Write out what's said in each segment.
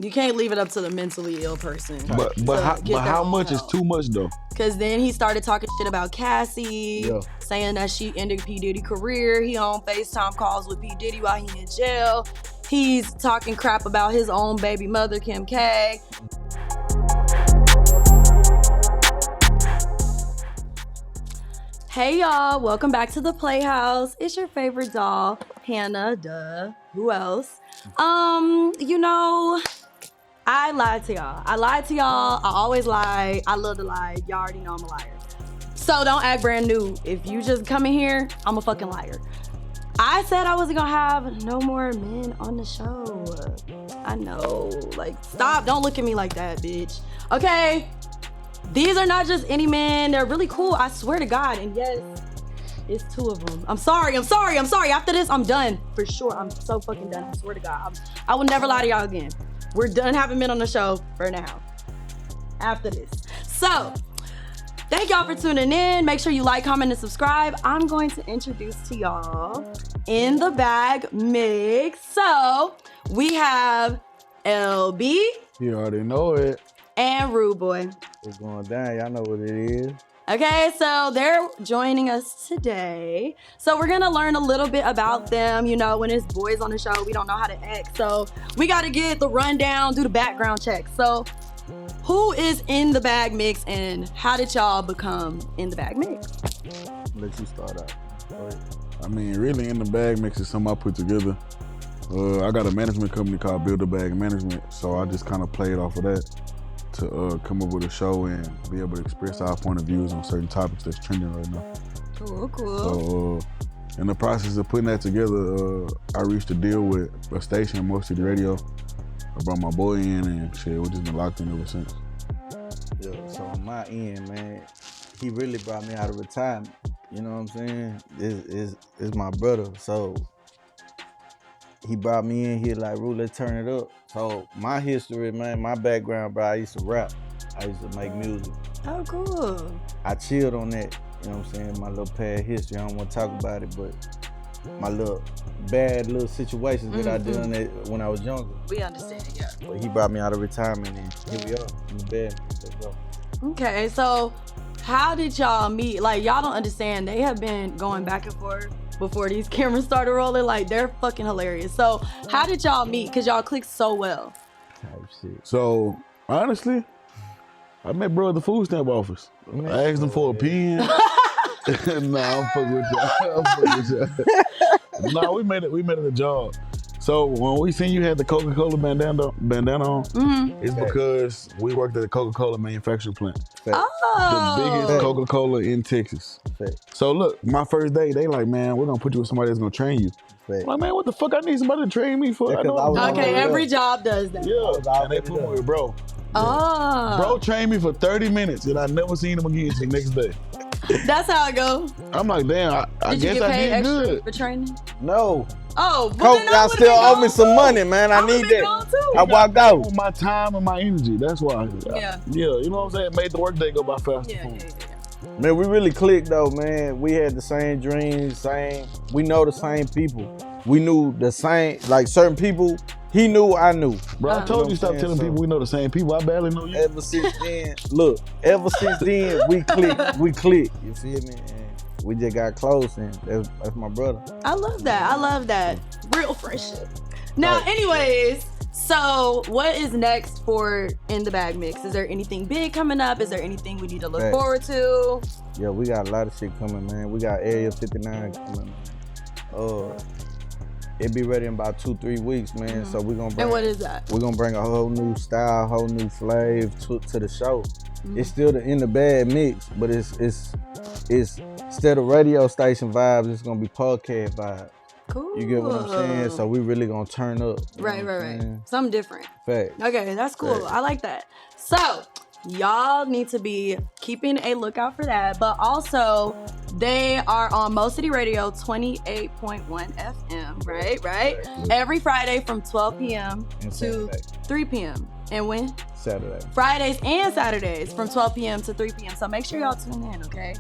You can't leave it up to the mentally ill person. But how much is too much though? Because then he started talking shit about Cassie, saying that she ended P. Diddy's career. He on FaceTime calls with P. Diddy while he in jail. He's talking crap about his own baby mother, Kim K. Hey y'all, welcome back to the Playhouse. It's your favorite doll, Hannah, duh. Who else? You know, I lied to y'all. I always lie. I love to lie. Y'all already know I'm a liar. So don't act brand new. If you just come in here, I'm a fucking liar. I said I wasn't gonna have no more men on the show. I know, like, stop. Don't look at me like that, bitch. Okay? These are not just any men. They're really cool. I swear to God. And yes, it's two of them. I'm sorry. After this, I'm done. For sure. I'm so fucking done. I swear to God. I will never lie to y'all again. We're done having men on the show for now. After this. So, thank y'all for tuning in. Make sure you like, comment, and subscribe. I'm going to introduce to y'all In the Bagg Mixx. So, we have LB. You already know it. And Rude Boy. What's going down? Y'all know what it is. Okay, so they're joining us today. So we're gonna learn a little bit about them. You know, when it's boys on the show, we don't know how to act. So we gotta get the rundown, do the background check. So who is In the Bagg Mixx and how did y'all become In the Bagg Mixx? Let you start out. I mean, really, In the Bagg Mixx is something I put together. I got a management company called Build a Bag Management, so I just kind of played off of that to come up with a show and be able to express our point of views on certain topics that's trending right now. Cool. So in the process of putting that together, I reached a deal with a station, Most City Radio. I brought my boy in and shit, we just been locked in ever since. Yeah, so on my end, man, he really brought me out of retirement. You know what I'm saying? It's my brother, so he brought me in here like, Rue, let's turn it up. So my history, man, my background, bro, I used to rap. I used to make music. Oh, cool. I chilled on that, you know what I'm saying? My little past history, I don't want to talk about it, but my little bad little situations that I done when I was younger. We understand, yeah. But he brought me out of retirement and here we are in the bed. Let's go. Okay, so how did y'all meet? Like, y'all don't understand. They have been going back and forth before these cameras started rolling. Like, they're fucking hilarious. So how did y'all meet? Because y'all clicked so well. Type shit. So honestly, I met bro at the food stamp office. I asked him for a pen. Nah, I'm fucking with y'all. Nah, we met at a job. So when we seen you had the Coca-Cola bandana on, it's because we worked at a Coca-Cola manufacturing plant. Oh. The biggest Coca-Cola in Texas. So look, my first day, they like, man, we're gonna put you with somebody that's gonna train you. I'm like, man, what the fuck I need somebody to train me for? Okay, every job does that. Yeah, and they put me with bro. Oh. Bro trained me for 30 minutes and I never seen him again until the next day. That's how it goes. I'm like, damn, I guess I did good. For training? No. Oh, Coke, y'all still owe me some money, man. I need that. I walked out. With my time and my energy. That's why. Yeah, you know what I'm saying? Made the work day go by faster. Yeah. Man, we really clicked though, man. We had the same dreams, we know the same people. We knew the same, like certain people, he knew, I knew. Bro, I told you stop telling people we know the same people. I barely know you. Ever since then, we clicked. You feel me? And we just got close and that's my brother. I love that. Real friendship. Now, anyways, so what is next for In the Bagg Mixx? Is there anything big coming up? Is there anything we need to look forward to? Yeah, we got a lot of shit coming, man. We got Area 59 coming. It be ready in about 2-3 weeks, man. So we're gonna bring. And what is that? We're gonna bring a whole new style, whole new flavor to the show. It's still the In the Bagg Mixx, but it's instead of radio station vibes, it's gonna be podcast vibes. Cool. You get what I'm saying? So we really gonna turn up. Right. Something different. Fact. Okay, that's cool. Fact. I like that. So y'all need to be keeping a lookout for that. But also, they are on Mo City Radio 28.1 FM, right? Every Friday from 12 p.m. to 3 p.m. And when? Saturday. Fridays and Saturdays from 12 p.m. to 3 p.m. So make sure y'all tune in, okay?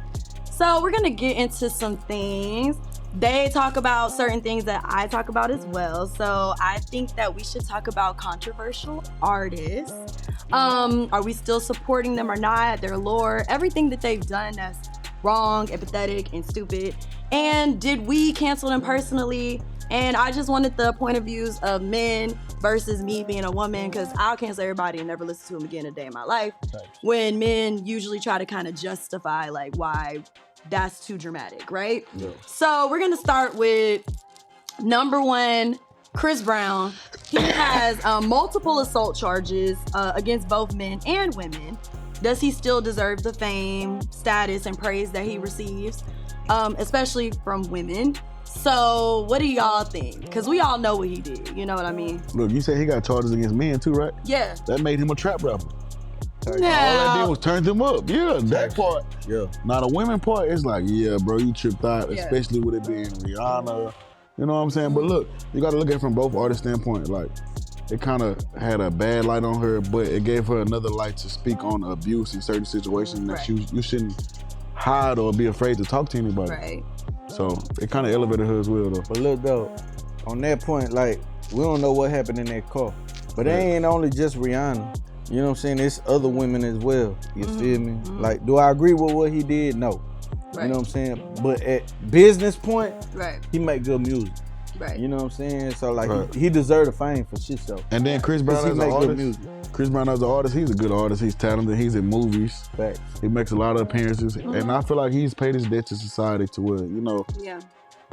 So we're gonna get into some things. they talk about certain things that I talk about as well. So I think that we should talk about controversial artists. Are we still supporting them or not? Their lore, everything that they've done that's wrong and pathetic and stupid. And did we cancel them personally? And I just wanted the point of views of men versus me being a woman, because I'll cancel everybody and never listen to them again a day in my life. When men usually try to kind of justify like why that's too dramatic, right? Yeah. So we're gonna start with number one, Chris Brown. He has multiple assault charges against both men and women. Does he still deserve the fame, status, and praise that he receives, especially from women? So what do y'all think? Because we all know what he did. You know what I mean? Look, you said he got charges against men too, right? Yeah. That made him a trap rapper. All Now, that did was turn them up. Yeah, that part. Yeah. Now the women part, it's like, yeah, bro, you tripped out, Yeah. especially with it being Rihanna. You know what I'm saying? But look, you got to look at it from both artists' standpoint. Like, it kind of had a bad light on her, but it gave her another light to speak on abuse in certain situations that you shouldn't hide or be afraid to talk to anybody. right. So it kind of elevated her as well, though. But look though, on that point, like, we don't know what happened in that car. But it Right. ain't only just Rihanna. You know what I'm saying? It's other women as well. You feel me? Like, do I agree with what he did? No. Right. You know what I'm saying? But at business point, Right. he make good music. Right. You know what I'm saying? So like, Right. he deserved the fame for shit show. And then Chris Brown He as an make good artist, music. Chris Brown as an artist, he's a good artist. He's talented. He's in movies. Facts. He makes a lot of appearances. And I feel like he's paid his debt to society to where, you know, Yeah.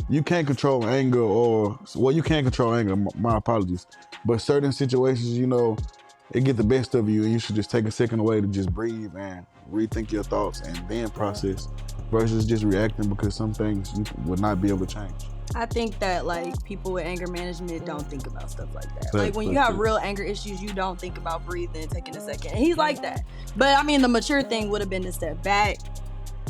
you can't control anger you can control anger, my apologies. But certain situations, you know, it get the best of you and you should just take a second away to just breathe and rethink your thoughts and then process versus just reacting because some things you would not be able to change. I think that like people with anger management don't think about stuff like that. Facts, Like when you facts, have real anger issues, you don't think about breathing, taking a second. And he's like that. But I mean, the mature thing would have been to step back.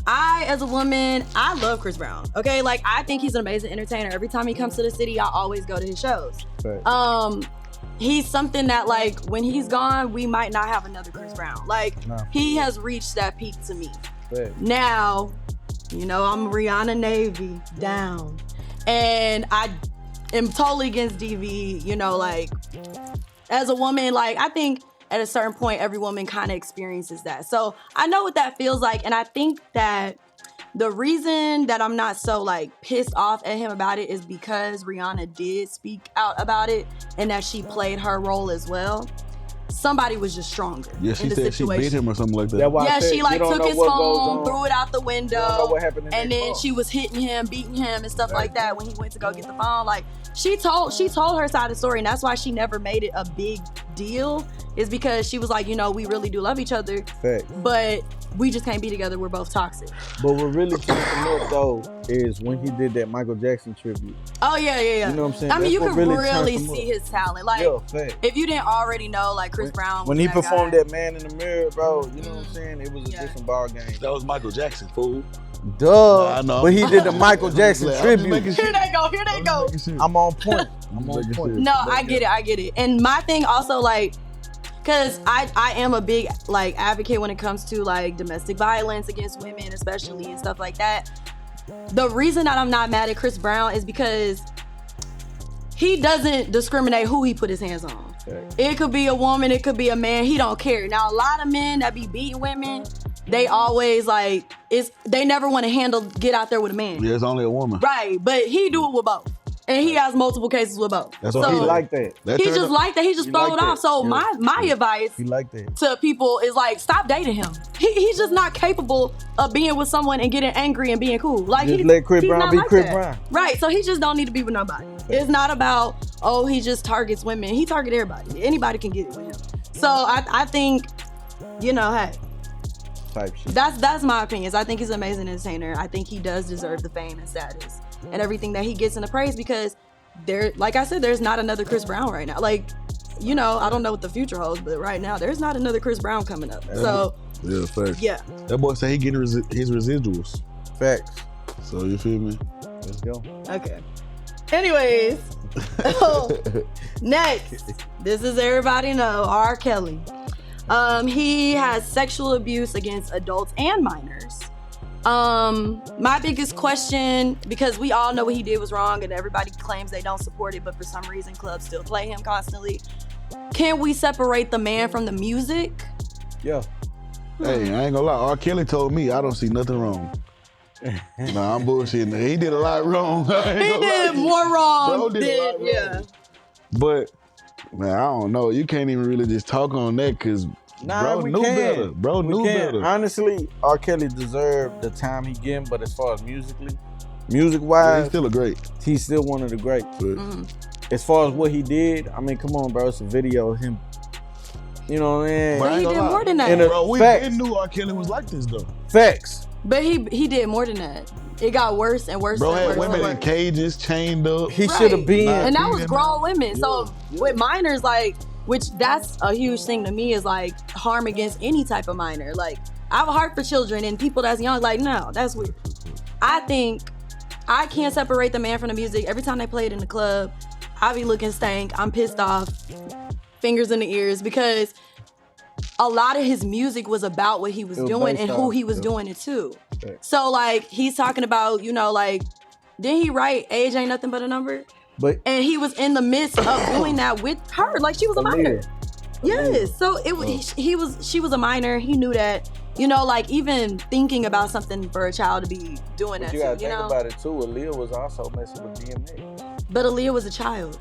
I, as a woman, I love Chris Brown. Okay, like I think he's an amazing entertainer. Every time he comes to the city, I always go to his shows. Facts. He's something that like when he's gone, we might not have another Chris Brown. Like No. he has reached that peak to me. Facts. Now, you know, I'm Rihanna Navy down. And I am totally against DV, you know, like as a woman, like I think at a certain point, every woman kind of experiences that. So I know what that feels like. And I think that the reason that I'm not so like pissed off at him about it is because Rihanna did speak out about it and that she played her role as well. Somebody was just stronger Yeah, she in the said situation. she beat him or something like that. That's why I Yeah, said she like you don't took know his what goes phone, on. threw it out the You window, don't know what happened in and that then car. she was hitting him, beating him, and stuff like that when he went to go get the phone. Like she told her side of the story, and that's why she never made it a big deal. Is because she was like, you know, we really do love each other, Facts. but we just can't be together. We're both toxic. But what really turned him up though is when he did that Michael Jackson tribute. Oh yeah. You know what I'm saying? I mean, That's you what could really really turned him see up. his talent. Like Yeah, facts. if you didn't already know, like Chris Brown. When was he that performed guy. that Man in the Mirror, bro, you know what I'm saying? It was a Yeah. different ball game. That was Michael Jackson, fool. Duh. Nah, I know. But he did the Michael Jackson I'm just tribute. making Here they go. Here they go. I'm on point. I'm I'm on making point. sure. No, I get it. And my thing also, like, because I am a big, like, advocate when it comes to, like, domestic violence against women, especially, and stuff like that. The reason that I'm not mad at Chris Brown is because he doesn't discriminate who he put his hands on. Okay. It could be a woman, it could be a man, he don't care. Now, a lot of men that be beating women, they always, like, they never want to get out there with a man. Yeah, it's only a woman. Right, but he do it with both. And he has multiple cases with both. That's so what He like that. That he turned just up- like that. He just He throw like it that. off. So Yeah. my advice He like that. to people is like, stop dating him. He's just not capable of being with someone and getting angry and being cool. Like Just he, let Chris he's Brown not be like Chris that. Brown. Right. So he just don't need to be with nobody. It's not about, oh, he just targets women. He target everybody. Anybody can get it with him. So I think, you know, hey, Type shit. that's my opinions. I think he's an amazing entertainer. I think he does deserve the fame and status and everything that he gets in the praise because like I said, there's not another Chris Brown right now. Like, you know, I don't know what the future holds, but right now there's not another Chris Brown coming up. So Yeah, facts. yeah. That boy said he getting his residuals. Facts. So you feel me? Let's go. Okay. Anyways, next, this is everybody know, R. Kelly. He has sexual abuse against adults and minors. My biggest question, because we all know what he did was wrong and everybody claims they don't support it, but for some reason clubs still play him constantly. Can we separate the man from the music? Yeah. Hey, I ain't gonna lie. R. Kelly told me I don't see nothing wrong. Nah, I'm bullshitting. He did a lot wrong. He did more wrong Bro did a lot than, wrong. yeah. But, man, I don't know. You can't even really just talk on that because bro knew better. Bro knew better. Honestly, R. Kelly deserved the time he getting, but as far as music-wise, he's still a great. He's still one of the greats. Mm-hmm. As far as what he did, I mean, come on, bro. It's a video of him. You know what I mean? But he did more than that. Bro, we didn't knew R. Kelly was like this, though. Facts. But he did more than that. It got worse and worse Bro and had worse women and in worse. cages, chained up. He should have been. And that was female. grown women. So with minors, like, which that's a huge thing to me, is like harm against any type of minor. Like, I have a heart for children and people that's young. Like, no, that's weird. I think I can't separate the man from the music. Every time they play it in the club, I be looking stank. I'm pissed off. Fingers in the ears, because a lot of his music was about what he was doing and who he was doing it to. Okay. So like he's talking about, you know, like, didn't he write Age Ain't Nothing But a Number? And he was in the midst of doing that with her. Like, she was a minor. Yes. So it was she was a minor. He knew that. You know, like, even thinking about something for a child to be doing that You gotta too, you think know? about it too. Aaliyah was also messing with DMX. But Aaliyah was a child.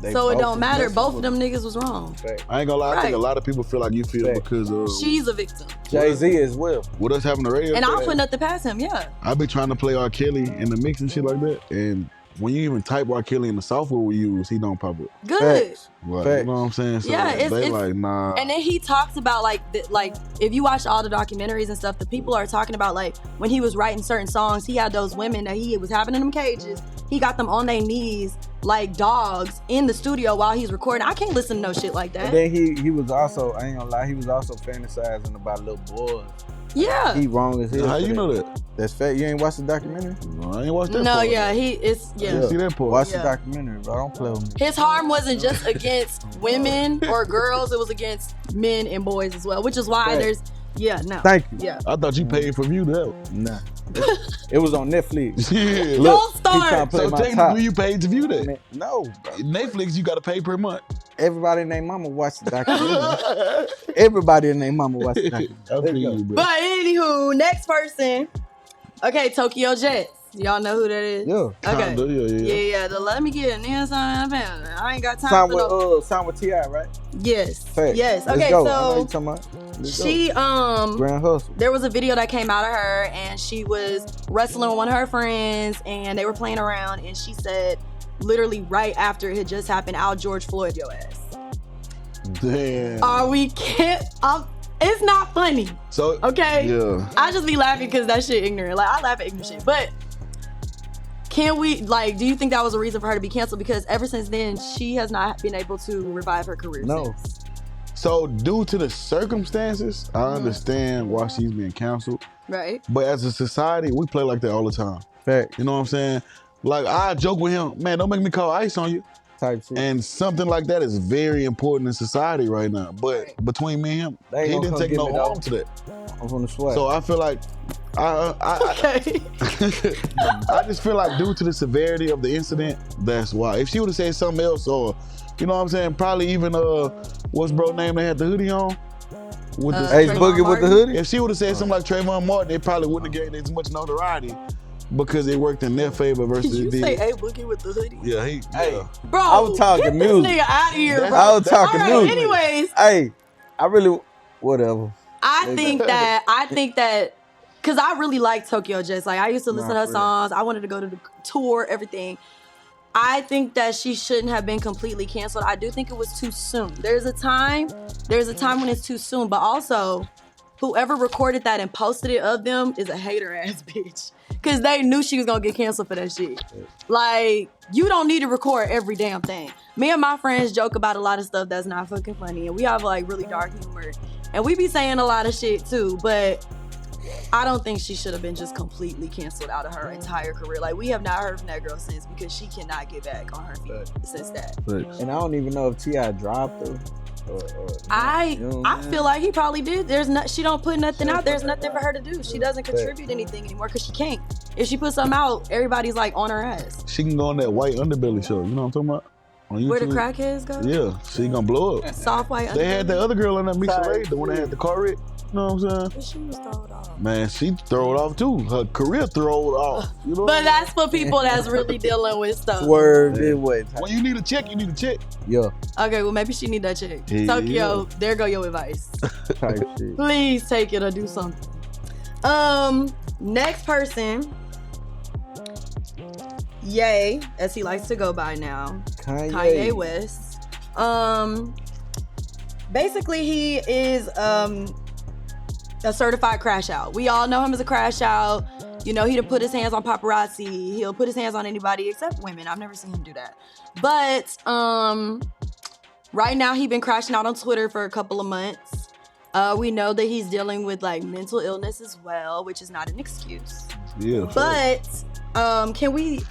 They So it both don't matter. messing Both with of them niggas was wrong. Fact. I ain't gonna lie. I think Right. a lot of people feel like you feel Fact. because of She's a victim. Jay-Z as well. what us having the radio. And I'm show. putting nothing past him, yeah. I be trying to play R. Kelly in the mix and shit like that, and when you even type R. Kelly in the software we use, he don't pop up. Good. Facts. Like, Facts. you know what I'm saying? So Yeah, it's- they it's- like, nah. And then he talks about like if you watch all the documentaries and stuff, the people are talking about like when he was writing certain songs, he had those women that he was having in them cages. He got them on their knees like dogs in the studio while he's recording. I can't listen to no shit like that. And then he was also, I ain't gonna lie, he was also fantasizing about little boys. Yeah. He wrong as hell. How for you that. know that? That's fact. You ain't watched the documentary? No, I ain't watched that. No, part. yeah, I see that part. Watch Yeah. the documentary, bro. Don't play with me. His harm wasn't just against women or girls, it was against men and boys as well, which is why Right. there's no. Thank you. Yeah. I thought you paid for view that. Nah. It was on Netflix. Yeah. Don't Look, start. he tryna play So my technically, top. you paid to view that. Man, no, bro. Netflix, you got to pay per month. Everybody and their mama watched the documentary. Everybody and their mama watched the documentary. I There feel you go. you, bro. But anywho, next person. Okay, Tokyo Jets. Y'all know who that is? Yeah. Okay. Kinda, yeah. Yeah. Let me get an answer. I ain't got time Sound for no. with Sound with T.I., right? Yes. Facts. Yes. Let's Okay, go. I know you so talking about. Let's she go. Grand Hustle. there was a video that came out of her and she was wrestling with one of her friends and they were playing around and she said literally right after it had just happened, "I'll George Floyd your ass." Damn. It's not funny. So, Okay. yeah. I just be laughing because that shit ignorant. Like, I laugh at ignorant shit. But can we, like, do you think that was a reason for her to be canceled? Because ever since then, she has not been able to revive her career. No. Since. So, due to the circumstances, I understand why she's being canceled. Right. But as a society, we play like that all the time. Fact. You know what I'm saying? Like, I joke with him, man, don't make me call ice on you. Type shit. And something like that is very important in society right now. But between me and him, They ain't he gonna didn't come take get no me, though. harm to that. I'm from the swag. So I feel like, Okay. I just feel like due to the severity of the incident, that's why. If she would have said something else, or, you know what I'm saying, probably even, what's bro name they had the hoodie on? With the Ace Trayvon Boogie with the Martin. hoodie? If she would have said something like Trayvon Martin, they probably wouldn't have gained as much notoriety because it worked in their favor versus Did you it did. say A Boogie with the hoodie? Yeah, he. Hey. Yeah. Bro, I was talking get music. this nigga out of here, That's- bro. I was talking All right, music. anyways, Hey, I really, whatever. I think that, because I really like Tokyo Jets. Like, I used to listen to her for real. songs. I wanted to go to the tour, everything. I think that she shouldn't have been completely canceled. I do think it was too soon. There's a time when it's too soon, but also whoever recorded that and posted it of them is a hater ass bitch. Cause they knew she was gonna get canceled for that shit. Like, you don't need to record every damn thing. Me and my friends joke about a lot of stuff that's not fucking funny, and we have like really dark humor. And we be saying a lot of shit too, but I don't think she should have been just completely canceled out of her entire career. Like, we have not heard from that girl since, because she cannot get back on her feet since that. And I don't even know if T.I. dropped her. I You know what I I'm saying? feel like he probably did. She don't put nothing out. There's nothing for her to do. She doesn't contribute anything anymore because she can't. If she puts something out, everybody's like on her ass. She can go on that white underbelly show. You know what I'm talking about? On YouTube. Where the crackheads go? Yeah, she gonna blow up. Soft white. They had the other girl on that mixx, the one that had the car wreck. You know what I'm saying? But she was throwed off. Man, she throw it off too. Her career throw it off. You know. But that's for people that's really dealing with stuff. Word this way. When you need a check, you need a check. Yeah. Okay, well maybe she need that check. Yeah. Tokyo, there go your advice. Type shit. Please take it or do something. Next person. Ye, as he likes to go by now. Kanye West. Basically he is a certified crash out. We all know him as a crash out. You know, he done put his hands on paparazzi. He'll put his hands on anybody except women. I've never seen him do that. But right now he been crashing out on Twitter for a couple of months. We know that he's dealing with like mental illness as well, which is not an excuse. Yeah. But can we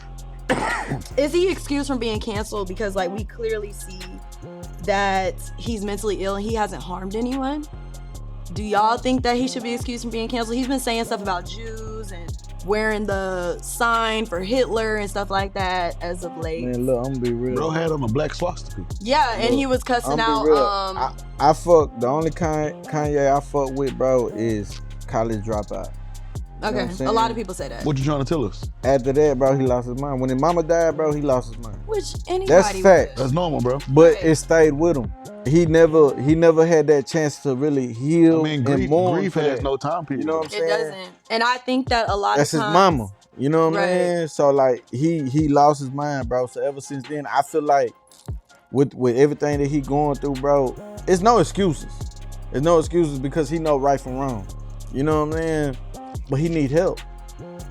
is he excused from being canceled? Because like we clearly see that he's mentally ill and he hasn't harmed anyone. Do y'all think that he should be excused from being canceled? He's been saying stuff about Jews and wearing the sign for Hitler and stuff like that as of late. Man, look, I'm gonna be real. Bro had on a black swastika. Yeah, and he was cussing out. I fuck the only Kanye I fuck with, bro, is College Dropout. Okay, what I'm a lot saying? of people say that. What you trying to tell us? After that, bro, he lost his mind. When his mama died, bro, he lost his mind. Which anybody That's fact. would. That's normal, bro. But Right. it stayed with him. He never had that chance to really heal I mean, and mourn grief for has that. no time period. You know what I'm saying? It doesn't. And I think that a lot That's of his times. mama. You know what Right. I mean? So like he lost his mind, bro. So ever since then, I feel like with everything that he going through, bro, it's no excuses. There's no excuses because he know right from wrong. You know what I'm saying? But he need help.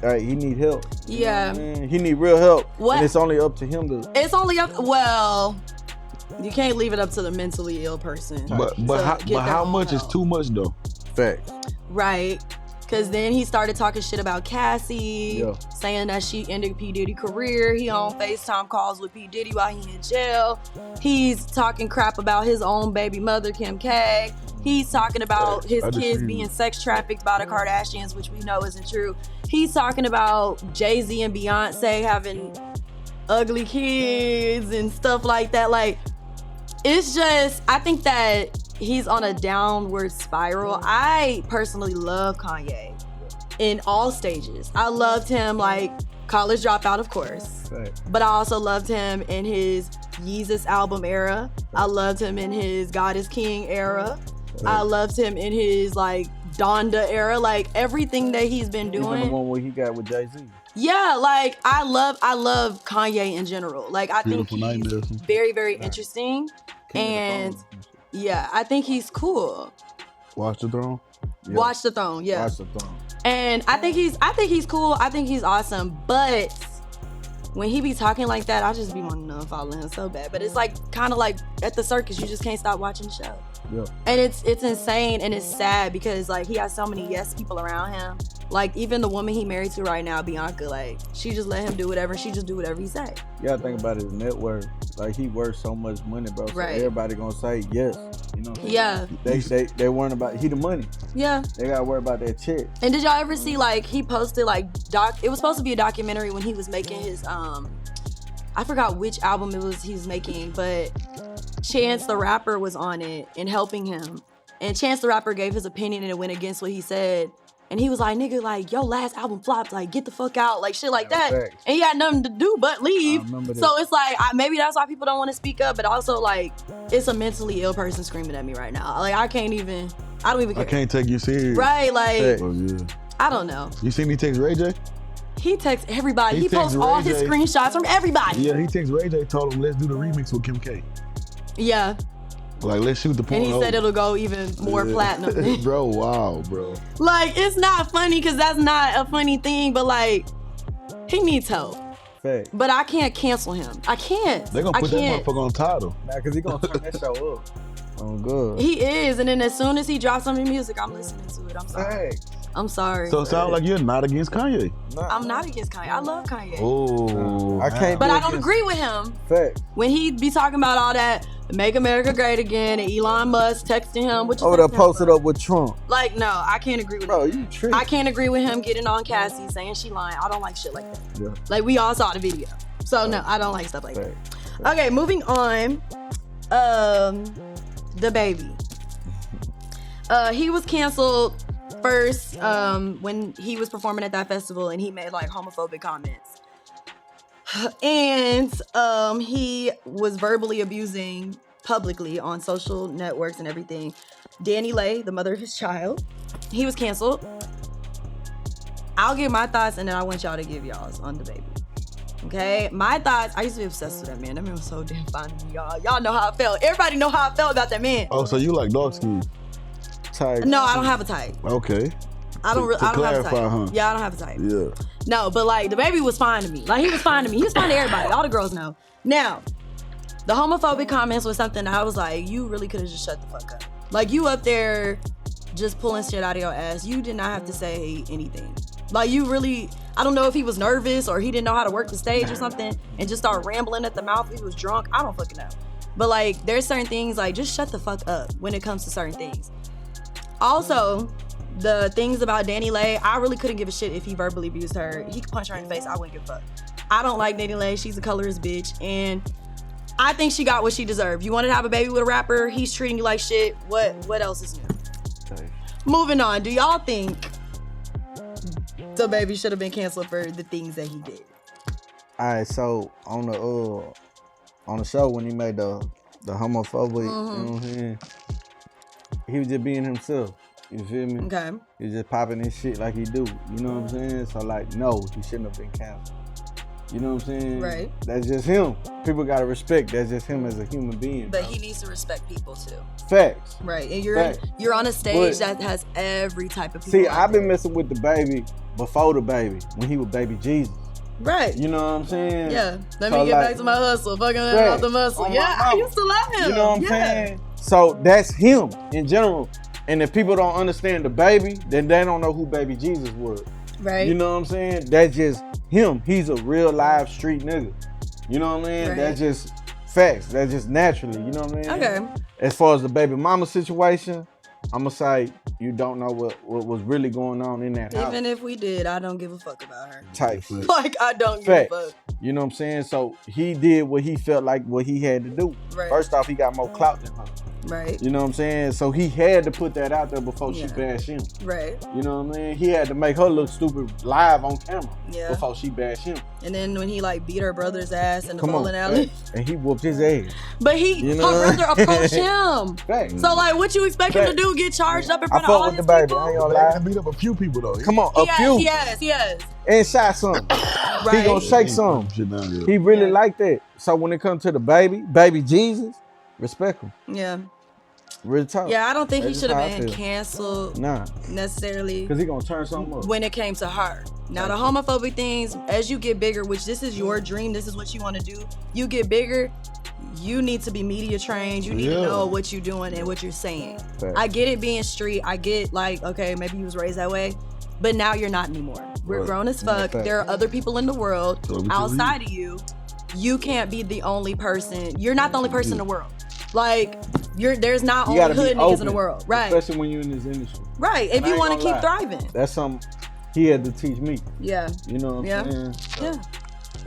Right? He need help. Yeah. Man, he need real help. What? And it's only up to him to. It's only up. Well, you can't leave it up to the mentally ill person. But to get their how own much is help. too much though? Facts. Right. Because then he started talking shit about Cassie, Yeah. saying that she ended P. Diddy career. He on FaceTime calls with P. Diddy while he in jail. He's talking crap about his own baby mother, Kim K. He's talking about his I just kids seen being it. sex trafficked by the Kardashians, which we know isn't true. He's talking about Jay-Z and Beyonce having ugly kids and stuff like that. Like, it's just, I think that he's on a downward spiral. I personally love Kanye in all stages. I loved him like College Dropout, of course, Facts. but I also loved him in his Yeezus album era. I loved him in his God is King era. I loved him in his like Donda era. Like everything that he's been Even the doing. one where he got with Jay-Z. Yeah, like I love Kanye in general. Like I think Beautiful he's nightmares. very, very interesting. And yeah, I think he's cool. Watch the Throne. Yeah. Watch the Throne, yeah. Watch the Throne. And I think he's cool. I think he's awesome. But when he be talking like that, I just be wanting to unfollow him so bad. But it's like kind of like at the circus, you just can't stop watching the show. Yeah. And it's insane and it's sad because like he has so many yes people around him. Like even the woman he married to right now, Bianca, like she just let him do whatever. She just do whatever he say. You gotta think about his net worth. Like he worth so much money, bro. So Right. everybody gonna say yes. You know what I'm saying? Yeah, They worrying about he the money. yeah. They gotta worry about that check. And did y'all ever see like he posted like it was supposed to be a documentary when he was making his I forgot which album it was he was making, but Chance the Rapper was on it and helping him. And Chance the Rapper gave his opinion and it went against what he said. And he was like, nigga, like, your last album flopped. Like, get the fuck out. Like, shit like that. Facts. And he had nothing to do but leave. I remember that. So it's like, maybe that's why people don't want to speak up. But also, like, it's a mentally ill person screaming at me right now. Like, I don't even care. I can't take you serious. Right? Like, Facts. Oh yeah. I don't know. You seen me text Ray J? He texts everybody. He He posts texts all Ray his J. screenshots from everybody. Yeah, he texted Ray J, told him let's do the remix with Kim K. Yeah. Like let's shoot the point. And he said it'll go even more platinum. Bro, wow, bro. Like, it's not funny because that's not a funny thing, but like, he needs help. Fact. But I can't cancel him. I can't. They gonna I put that can't. motherfucker on title. Nah, cause he gonna turn that show up. Oh, good. He is, and then as soon as he drops some new music, I'm listening to it. I'm sorry. Facts. I'm sorry. So it sounds like you're not against Kanye. Nah. I'm not against Kanye. I love Kanye. Oh, I can't But be I don't against- agree with him Fact. when he be talking about all that Make America Great Again, and Elon Musk texting him. What you Over there texting him posted for? up with Trump. Like, no, I can't agree with Bro, that. you tripping. I can't agree with him getting on Cassie saying she lying. I don't like shit like that. Yeah. Like, we all saw the video. So, no, I don't like stuff like that. Okay, moving on. The baby. He was canceled first when he was performing at that festival and he made like homophobic comments. And he was verbally abusing publicly on social networks and everything. Danny Lay, the mother of his child, he was canceled. I'll give my thoughts and then I want y'all to give y'all's on the baby. Okay, my thoughts. I used to be obsessed with that man. That man was so damn fine to me, y'all. Y'all know how I felt. Everybody know how I felt about that man. Oh, so you like dark skin? Type. No, I don't have a type. Okay. I don't To have a clarify, type. huh? Yeah, I don't have a type. Yeah. No, but like the baby was fine to me. Like he was fine to me. He was fine to everybody. All the girls know. Now, the homophobic comments was something that I was like, you really could have just shut the fuck up. Like you up there just pulling shit out of your ass. You did not have to say anything. Like you really, I don't know if he was nervous or he didn't know how to work the stage or something and just start rambling at the mouth. He was drunk. I don't fucking know. But like there's certain things like just shut the fuck up when it comes to certain things. Also, the things about Danny Lay, I really couldn't give a shit if he verbally abused her. He could punch her in the face. I wouldn't give a fuck. I don't like Danny Lay. She's a colorist bitch. And I think she got what she deserved. You wanted to have a baby with a rapper. He's treating you like shit. What else is new? Okay. Moving on. Do y'all think the baby should have been canceled for the things that he did? Alright, so on the show when he made the homophobic, you know what I'm saying? He was just being himself. You feel me? Okay. He was just popping his shit like he do. You know what I'm saying? So like, no, he shouldn't have been canceled. You know what I'm saying? Right. That's just him. People gotta respect. That's just him as a human being. But bro. he needs to respect people too. Facts. Right. And Facts. you're on a stage But- that has every type of people. See, out I've been there. messing with the baby before the baby, when he was baby Jesus. Right. You know what I'm saying? Yeah. Let So, me get like, back to my hustle. Fucking Right. off the muscle. On my Yeah, I mama. used to love him. You know what I'm Yeah. saying? So that's him in general. And if people don't understand the baby, then they don't know who baby Jesus was. Right. You know what I'm saying? That's just him. He's a real live street nigga. You know what I mean? Right. That's just facts. That's just naturally. You know what I mean? Okay. As far as the baby mama situation, I'ma say you don't know what was really going on in that house. Even if we did, I don't give a fuck about her. Type shit. Like, I don't Facts. give a fuck. You know what I'm saying? So he did what he felt like what he had to do. Right. First off, he got more clout than her. Right. You know what I'm saying? So he had to put that out there before Yeah. she bashed him. Right. You know what I mean? He had to make her look stupid live on camera Yeah. before she bashed him. And then when he like beat her brother's ass in the Come on. bowling alley. And he whooped his ass. But You know? her brother approached him. Facts. So like what you expect him to Facts. do? Get charged up in I front of fuck all with his the baby. people? I ain't gonna I lie. beat up a few people though. Come on, a few. Yes. And shot some. Right. He gonna shake some. Shit down here. He really Yeah. like that. So when it comes to the baby Jesus, respect him. Yeah. Real talk. Yeah, I don't think he That's should have how I been feel. canceled Nah, necessarily cause he gonna turn something up. when it came to her. Now the homophobic things, as you get bigger, which this is your dream, this is what you want to do, you get bigger, you need to be media trained, you need to Yeah. know what you're doing and what you're saying. Facts. I get it being street, I get like, okay, maybe you was raised that way, but now you're not anymore. We're Right. grown as Yeah, fuck. facts. There are other people in the world So we can outside of you. You can't be the only person. You're not the only person in the world. Like, there's not You only gotta hood be niggas open, in the world. Right. Especially when you're in this industry. Right. If And I you ain't want to gonna keep lie. thriving. That's something he had to teach me. Yeah. You know what Yeah. I'm saying? Yeah.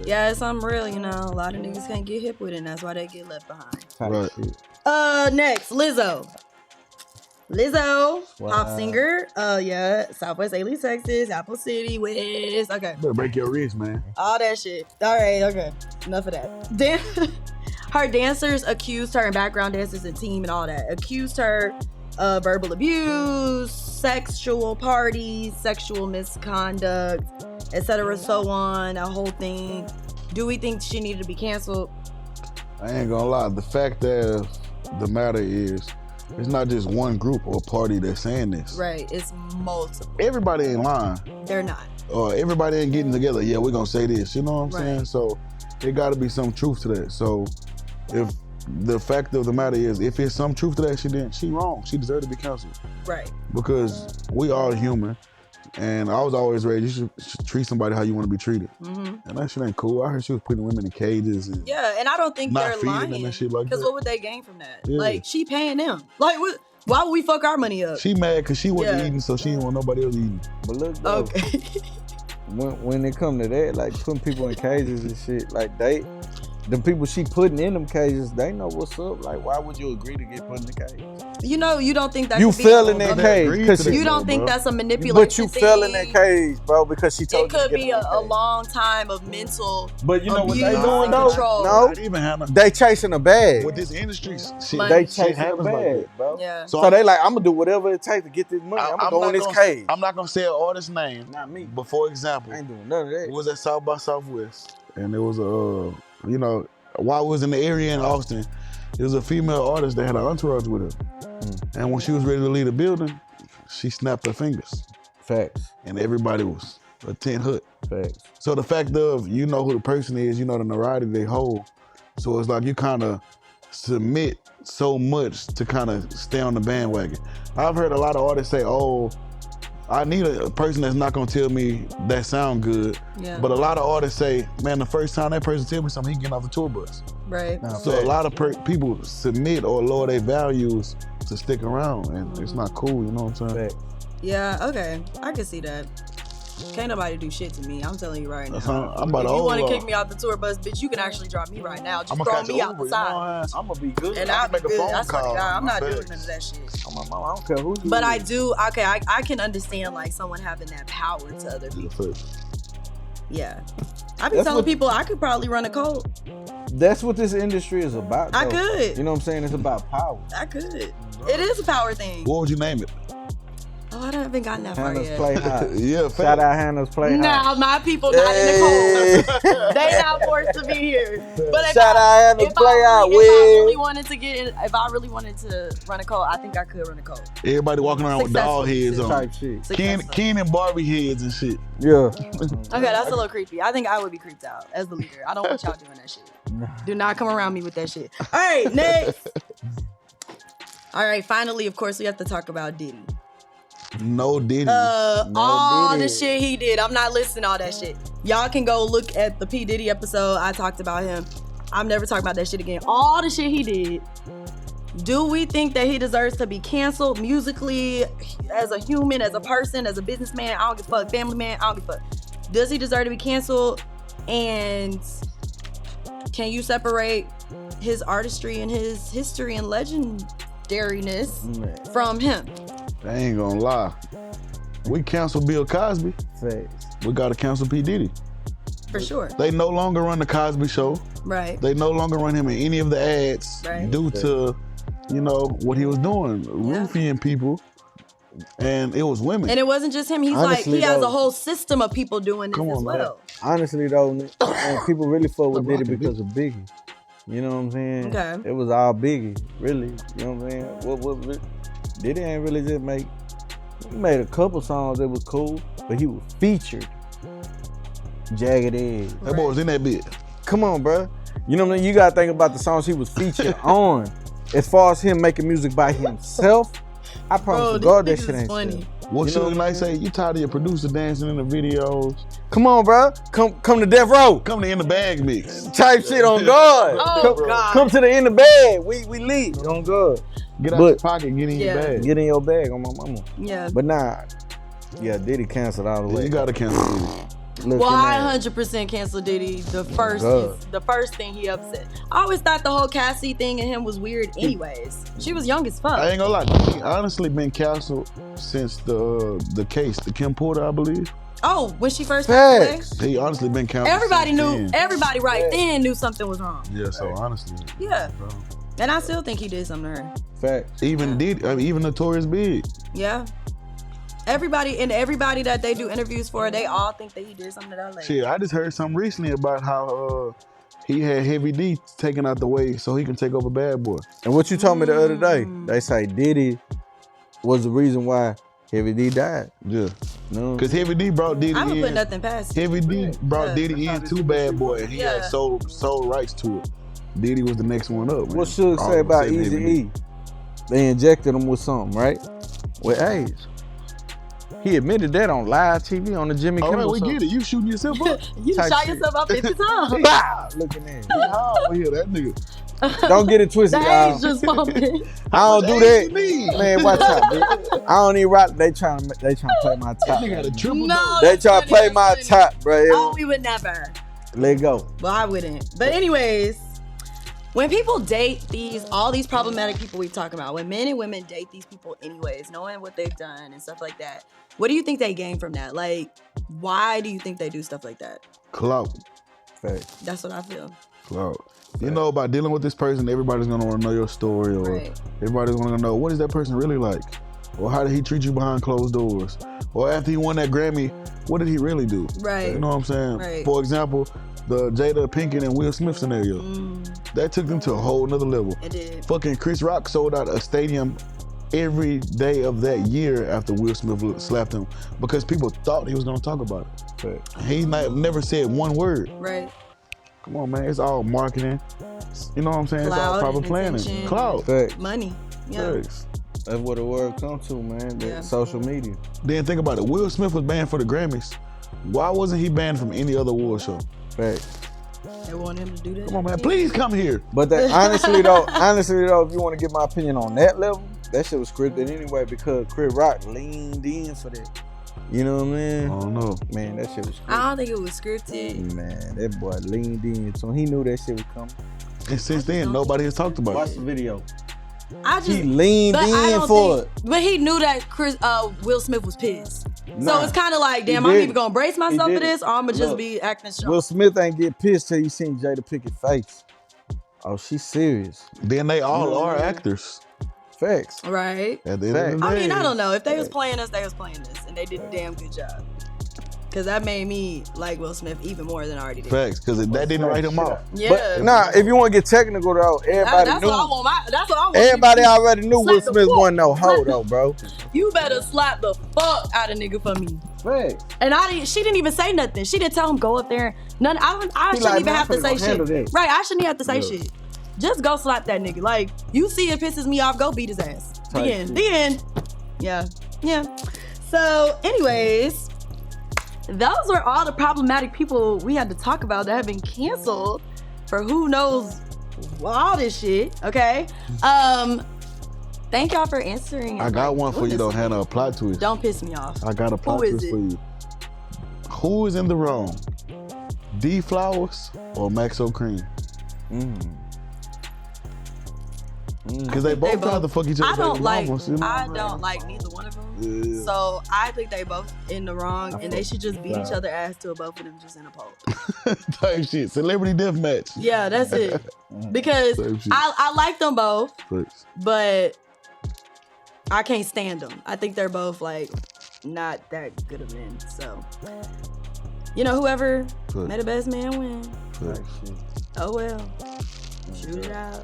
Yeah, it's something real, you know. A lot of niggas can't get hip with it, and that's why they get left behind. Type Right. shit. Next, Lizzo. Lizzo, Wow. pop singer. Yeah, Southwest Alien, Texas, Apple City, Wiz. Okay. Better break your wrist, man. All that shit. All right, okay. Enough of that. Her dancers accused her, and background dancers and team and all that, accused her of verbal abuse, sexual parties, sexual misconduct, etc. so on, that whole thing. Do we think she needed to be canceled? I ain't gonna lie. The fact of the matter is, it's not just one group or party that's saying this. Right, it's multiple. Everybody ain't lying. They're not. Or everybody ain't getting together. Yeah, we're gonna say this. You know what I'm Right. saying? So it got to be some truth to that. So if the fact of the matter is, if it's some truth to that, she wrong. She deserved to be canceled Right. because we all human. And I was always raised, you should treat somebody how you want to be treated. And that shit ain't cool. I heard she was putting women in cages. And Yeah, and I don't think not they're feeding lying. them and shit like Because that. what would they gain from that? Yeah. Like, she paying them. Like, why would we fuck our money up? She mad because she wasn't Yeah. eating, so she didn't want nobody else eating. But look, though, Okay. when it come to that, like putting people in cages and shit, like the people she putting in them cages, they know what's up. Like, why would you agree to get put in the cage? You know, you don't think that You could be fell in that a- cage agreed because to You that, don't think bro. that's a manipulation but you fell in that thing? cage, bro, because she told It you to could get be in a that cage. long time of mental But you know what abuse they doing and though? control. No, Not even Hannah. they chasing a bag. With this industry, shit, Money. They shit chasing a happens like bag, that. bro. Yeah. So they like, I'm gonna do whatever it takes to get this money. I'm gonna go not in this gonna- cage. I'm not gonna say an artist's name. Not me. But for example, I ain't doing none of it that. was at South by Southwest, and it was you know, while we was in the area in Austin, there was a female artist that had an entourage with her, and when she was ready to leave the building, she snapped her fingers, Facts. and everybody was a 10 hood. Facts. So the fact of you know who the person is, you know the notoriety they hold, so it's like you kind of submit so much to kind of stay on the bandwagon. I've heard a lot of artists say, "Oh, I need a person that's not gonna tell me that sound good." Yeah. But a lot of artists say, "Man, the first time that person tell me something, he getting off the tour bus." Right. Nah, So a lot of people submit or lower their values to stick around, and it's not cool. You know what I'm saying? Facts. Yeah, okay. I can see that. Can't nobody do shit to me. I'm telling you right now. I'm about If to you want to over. kick me off the tour bus, bitch, you can actually drop me right now. Just I'ma throw catch me an out Uber, the side. you know what I'm saying? I'm gonna be good. And I I'll can make be a good. phone I swear to call. God, I'm not Facts. doing none of that shit. I'm my mama. I don't care who you But is. I do, okay, I can understand like someone having that power to other Yeah, people. facts. Yeah. I be That's telling what- people I could probably run a code. That's what this industry is about. I though. could. You know what I'm saying? It's about power. I could. It is a power thing. What would you name it? Oh, I haven't gotten that far Hannah's yet. Playhouse. Yeah, Shout facts. out Hannah's Playhouse. Now, my people not in the cold. They not forced to be here. But if Shout out Hannah's if I Playhouse. really wanted to get in, if I really wanted to run a code, I think I could run a code. Everybody walking around with doll heads on. Type shit. Ken and Barbie heads and shit. Yeah. Okay, that's a little creepy. I think I would be creeped out as the leader. I don't want y'all doing that shit. Do not come around me with that shit. All right, next. All right, finally, of course, we have to talk about Diddy. No Diddy. All Diddy. the shit he did. I'm not listening to all that shit. Y'all can go look at the P. Diddy episode. I talked about him. I'm never talking about that shit again. All the shit he did. Do we think that he deserves to be canceled musically, as a human, as a person, as a businessman? I don't give a fuck. Family man, I don't give a fuck. Does he deserve to be canceled? And can you separate his artistry and his history and legendariness from him? I ain't gonna lie. We cancel Bill Cosby. Facts. We gotta cancel P. Diddy. For sure. They no longer run the Cosby Show. Right. They no longer run him in any of the ads Right. due to, you know, what he was doing, roofing people, and it was women. And it wasn't just him. He's Honestly, like, he has though- a whole system of people doing this Come as on, man. well. Honestly though, man, people really fuck with Look, Diddy Rocky because of Biggie. You know what I'm saying? Okay. It was all Biggie, really. You know what I'm saying? What Diddy ain't really just he made a couple songs that was cool, but he was featured. Jagged Edge. That boy was in that bit. Come on, bro. You know what I mean? You gotta think about the songs he was featured on. As far as him making music by himself, I promise you God, that this shit is ain't funny. funny. What You know Suge what Knight I'm say? You tired of your producer dancing in the videos? Come on, bro. Come to Death Row. Come to In the Bag mix. Type shit on God. Oh, come, God. Come to the In the Bag. We leave on God. Get out But- your pocket, get in Yeah. your bag. Get in your bag on my mama. Yeah. But nah, yeah, Diddy canceled all the Yeah, way. you gotta cancel Diddy. Look Well, in I there. 100% cancel Diddy. The God. first thing he upset. I always thought the whole Cassie thing and him was weird anyways. She was young as fuck. I ain't gonna lie. He honestly been canceled since the case, the Kim Porter, I believe. Oh, when she first passed away? Facts. He honestly been canceled. Everybody since knew, then. everybody right then knew something was wrong. Yeah, so honestly, Yeah. bro. And I still think he did something to her. Facts. Even even Notorious Big. Yeah. Everybody that they do interviews for, they all think that he did something to that lady. Shit, I just heard something recently about how he had Heavy D taken out the way so he can take over Bad Boy. And what you told me the other day, they say Diddy was the reason why Heavy D died. Yeah, No. because Heavy D brought Diddy I haven't in. put nothing past him. Heavy D brought Yeah. Diddy into Bad Boy, and he had Yeah. sold rights to it. Diddy was the next one up. What Suge say about Eazy-E? They injected him with something, right? With AIDS. He admitted that on live TV on the Jimmy All Kimmel right, we show. get it. You shooting yourself up? You Type shot shit. yourself up 50 times. Bah! Looking at him. Oh, yeah, that nigga. Don't get it twisted, The y'all. age just pumping. I don't do much that. age you need? Man, watch out, bitch. I don't even rock. They trying to play my top. Nigga had a triple No. They trying to play That's my funny. top, bro. Oh, we would never. Let go. Well, I wouldn't. But anyways, when people date all these problematic people we talk about, when men and women date these people anyways, knowing what they've done and stuff like that, what do you think they gain from that? Like, why do you think they do stuff like that? Clout. Facts. That's what I feel. Clout. You know, by dealing with this person, everybody's gonna want to know your story, or Right. everybody's gonna know what is that person really like, or how did he treat you behind closed doors, or after he won that Grammy, what did he really do? Right. You know what I'm saying? Right. For example, the Jada Pinkett and Will Smith scenario, that took them to a whole nother level. It did. Fucking Chris Rock sold out a stadium every day of that year after Will Smith slapped him because people thought he was gonna talk about it. He never said one word. Right. Come on, man. It's all marketing. You know what I'm saying? It's all Clout proper and planning. attention. Clout. Facts. Money. Yeah. Facts. That's what the world come to, man. Yeah. Social media. Then think about it. Will Smith was banned for the Grammys. Why wasn't he banned from any other award show? Facts. They want him to do that. Come on, man. Please come here. But that, honestly though, if you want to get my opinion on that level, that shit was scripted anyway because Chris Rock leaned in for that. You know what I mean? I don't know. Man, that shit was scripted. I don't think it was scripted. Man, that boy leaned in, so he knew that shit was coming. And since then, nobody has talked about Watch it. the video. I just He leaned but I in don't for think, But he knew that Will Smith was pissed. Nah, So it's kind of like, damn, he I'm didn't. either gonna brace myself He for didn't. this, or I'm gonna just Look, be acting it. strong. Will Smith ain't get pissed till you seen Jada Pinkett face. Oh, she's serious. Then they all You know are what I mean? actors. Facts. Right. At the end of the I mean, day. I don't know. If they was playing us, they was playing us, and they did a damn good job. Cause that made me like Will Smith even more than I already did. Facts, because that didn't write him off. Yeah. But nah, if you want to get technical though, everybody that's knew. what I want. That's what I want. Everybody already knew Slap Will the Smith fuck. wasn't no hoe though, bro. You better slap the fuck out of nigga for me. Facts. And she didn't even say nothing. She didn't tell him go up there. None. I He shouldn't like, even man, have to I'm say finna go handle shit. that. Right. I shouldn't even have to say Yeah. shit. Just go slap that nigga. Like, you see it pisses me off, go beat his ass. The Type end. shit. The end. Yeah. Yeah. So, anyways, those were all the problematic people we had to talk about that have been canceled for who knows all this shit. Okay. Thank y'all for answering. I got one for you though, Hannah, a plot twist. Don't piss me off. I got a plot Who is twist it? for you. Who is in the wrong? D Flowers or Maxo Cream? Because they both tried to fuck each other. I don't like. Mamas, you know I what I'm don't like neither one of them. Yeah. So I think they both in the wrong, and they should just beat each other ass till both of them just in a pole. Type shit. Celebrity death match. Yeah, that's it. Because Type shit. I like them both, Facts. but I can't stand them. I think they're both like not that good of men. So you know, whoever made the best man win. Facts. Oh well, shoot it out.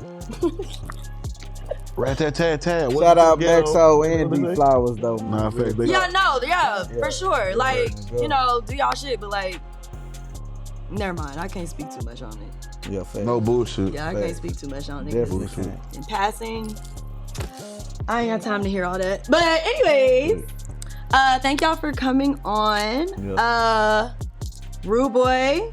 Rat-tat-tat-tat. What Shout the out ghetto? Maxo and What D they say? Flowers though. Nah, facts. They Yeah, no, yeah, Yeah. for sure. Like, Yeah. you know, do y'all shit, but like, never mind. I can't speak too much on it. Yeah, facts. no bullshit. Yeah, I can't Facts. speak too much on it. Definitely Bullshit. can't. In passing, I ain't got time to hear all that. But anyways, thank y'all for coming on. Rude Boy,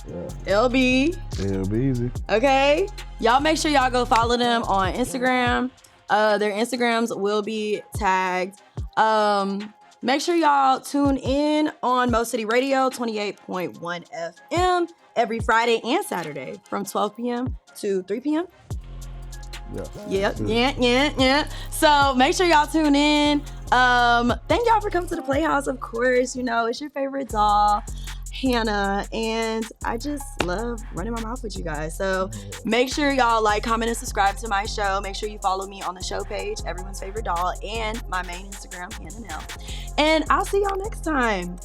Yeah. LB. It'll be easy. Okay, y'all make sure y'all go follow them on Instagram. Their Instagrams will be tagged. Make sure y'all tune in on Mo City Radio 28.1 FM every Friday and Saturday from 12 p.m. to 3 p.m. Yeah. Yeah. So make sure y'all tune in. Thank y'all for coming to the Playhouse, of course. You know, it's your favorite doll, Hannah, and I just love running my mouth with you guys. So make sure y'all like, comment, and subscribe to my show. Make sure you follow me on the show page, Everyone's Favorite Doll, and my main Instagram, Hannah Nell. And I'll see y'all next time.